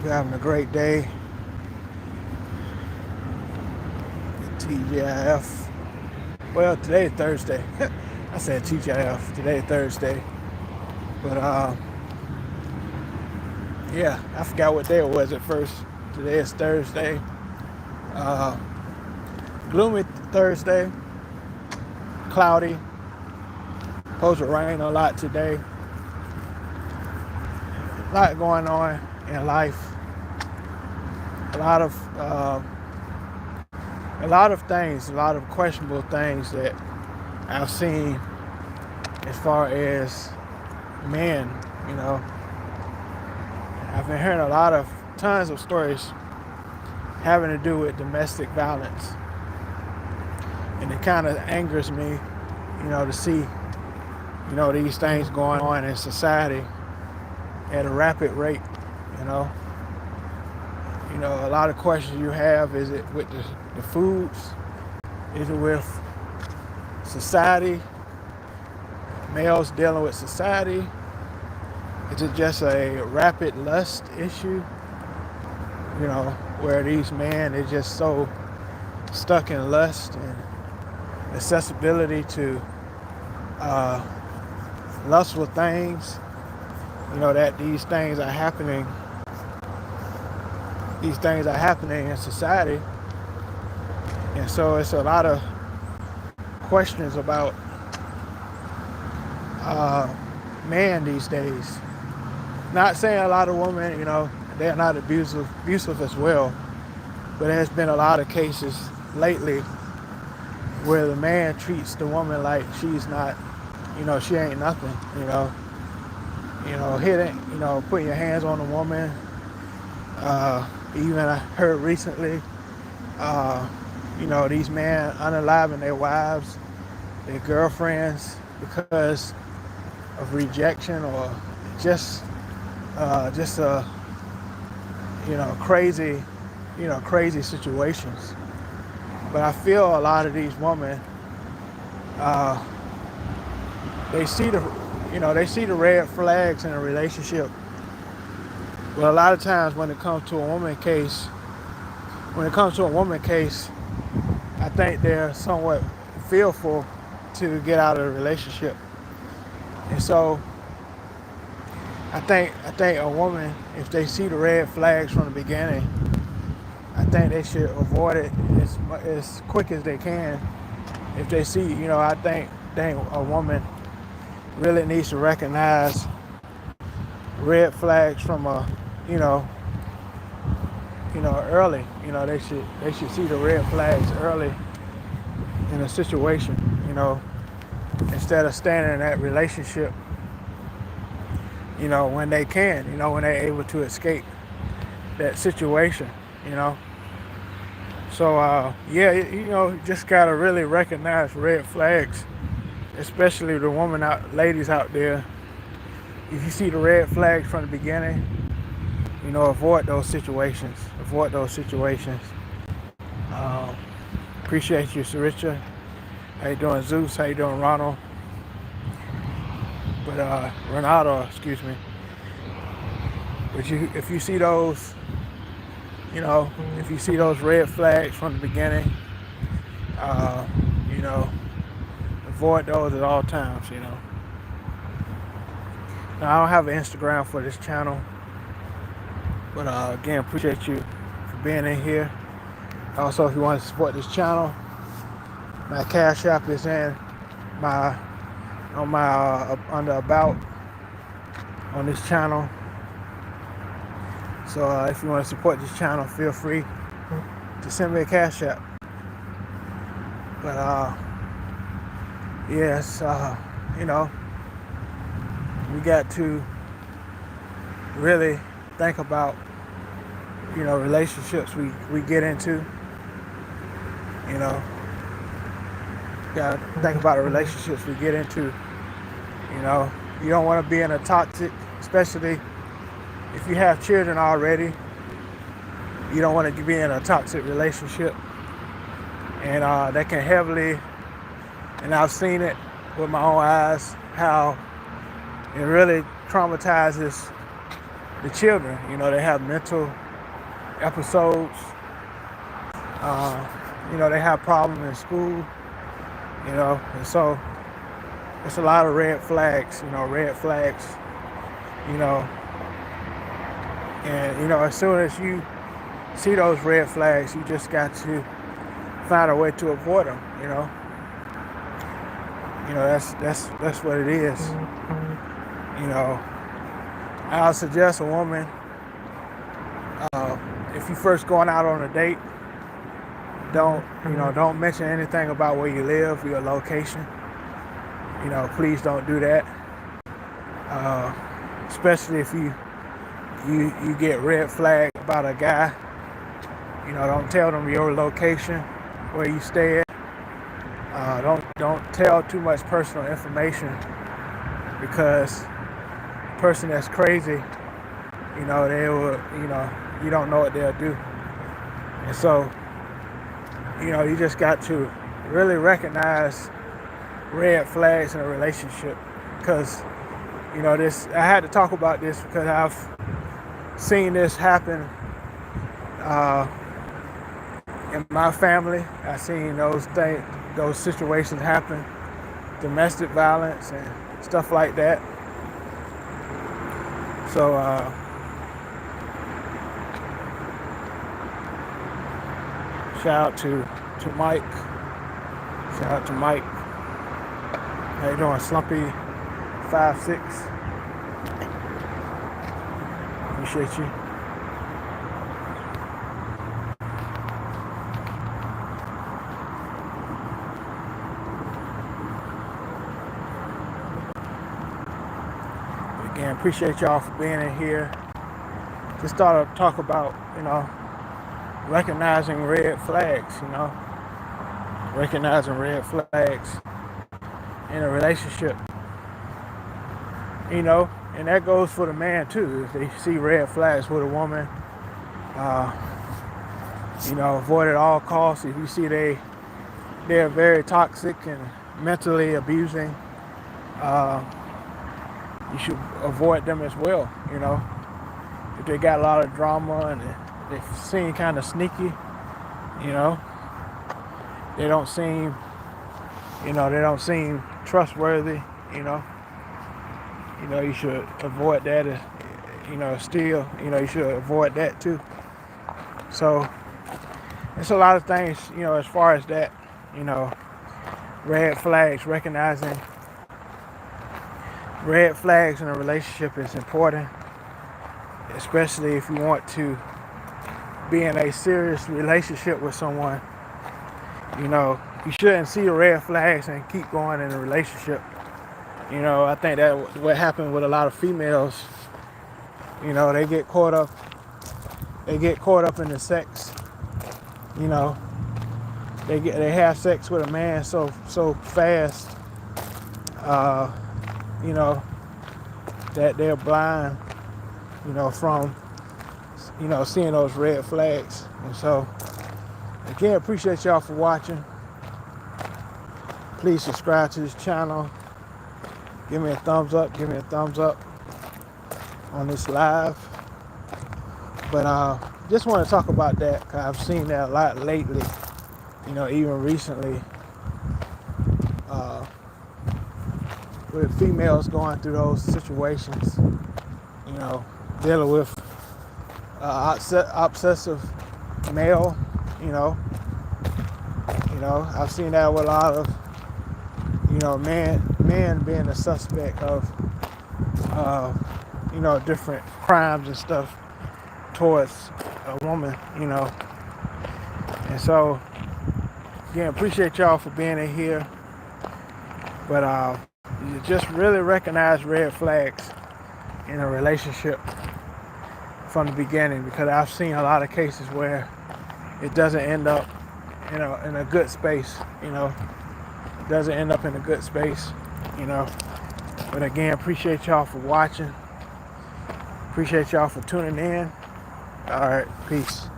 You're having a great day at TGIF. Well, today is Thursday. I said TGIF. Today is Thursday. But yeah, I forgot what day it was at first. Today is Thursday. Uh, Gloomy Thursday. Cloudy. Supposed to rain a lot today. A lot going on in life. A lot of things, a lot of questionable things that I've seen as far as men. You know, I've been hearing tons of stories having to do with domestic violence, and it kind of angers me, to see, these things going on in society at a rapid rate. You know, a lot of questions you have: is it with the foods? Is it with society? Males dealing with society? Is it just a rapid lust issue? Where these men are just so stuck in lust and accessibility to lustful things, that these things are happening in society. And so it's a lot of questions about men these days. Not saying a lot of women, they're not abusive as well, but there's been a lot of cases lately where the man treats the woman like she's not, she ain't nothing, hitting, putting your hands on the woman. Even I heard recently, these men unaliving their wives, their girlfriends, because of rejection or just crazy situations. But I feel a lot of these women, they see the red flags in a relationship. But a lot of times when it comes to a woman case, I think they're somewhat fearful to get out of the relationship. And so I think a woman, if they see the red flags from the beginning, I think they should avoid it as quick as they can. If they see, I think a woman really needs to recognize red flags from early. They should see the red flags early in a situation, instead of standing in that relationship, when they can, when they're able to escape that situation, So, just gotta really recognize red flags, especially the ladies out there. If you see the red flags from the beginning, avoid those situations. Appreciate you, Saricha. How you doing, Zeus? How you doing, Ronald? But Ronaldo, excuse me. But if you see those, if you see those red flags from the beginning, avoid those at all times. Now, I don't have an Instagram for this channel, but again, appreciate you for being in here. Also, if you want to support this channel, my Cash App is under About on this channel. So if you want to support this channel, feel free to send me a Cash App. But yes, we got to really think about relationships we get into. Gotta think about the relationships we get into. You don't want to be in a toxic, especially if you have children already. You don't want to be in a toxic relationship, and that can heavily, and I've seen it with my own eyes, how it really traumatizes the children. You know, they have mental episodes. You know, they have problems in school. You know, and so it's a lot of red flags. You know, red flags. You know, and you know, as soon as you see those red flags, you just got to find a way to avoid them. You know, that's what it is. You know, I'll suggest a woman, if you first going out on a date, don't mention anything about where you live, your location. You know, please don't do that. Especially if you get red flagged about a guy. You know, don't tell them your location, where you stay at. Don't tell too much personal information, because a person that's crazy, you know, they will, you know, you don't know what they'll do. And so, you know, you just got to really recognize red flags in a relationship, because, you know, I had to talk about this because I've seen this happen in my family. I've seen those situations happen, domestic violence and stuff like that. So shout out to Mike. Shout out to Mike. How you doing, Slumpy 5'6"? Appreciate you. Again, appreciate y'all for being in here. Just thought I'd talk about, you know, recognizing red flags, you know. Recognizing red flags in a relationship. You know, and that goes for the man too. If they see red flags with a woman, you know, avoid at all costs. If you see they're very toxic and mentally abusing, you should avoid them as well. You know, if they got a lot of drama and they seem kind of sneaky, you know, they don't seem trustworthy. You know, you should avoid that. You know, still, you know, you should avoid that too. So it's a lot of things, you know, as far as that, you know, red flags, recognizing red flags in a relationship is important, especially if you want to be in a serious relationship with someone. You know, you shouldn't see the red flags and keep going in a relationship. You know, I think that what happened with a lot of females. You know, they get caught up in the sex. You know, they have sex with a man so fast. You know, that they're blind. You know, from, you know, seeing those red flags. And so, again, appreciate y'all for watching. Please subscribe to this channel. Give me a thumbs up. Give me a thumbs up on this live. But just want to talk about that, because I've seen that a lot lately. You know, even recently, with females going through those situations. You know, dealing with obsessive male. You know, I've seen that with a lot of, you know, men being a suspect of, you know, different crimes and stuff towards a woman, you know. And so, again, appreciate y'all for being in here. But you just really recognize red flags in a relationship from the beginning, because I've seen a lot of cases where it doesn't end up, you know, in a good space. You know, it doesn't end up in a good space. You know, but again, appreciate y'all for watching. Appreciate y'all for tuning in. All right, peace.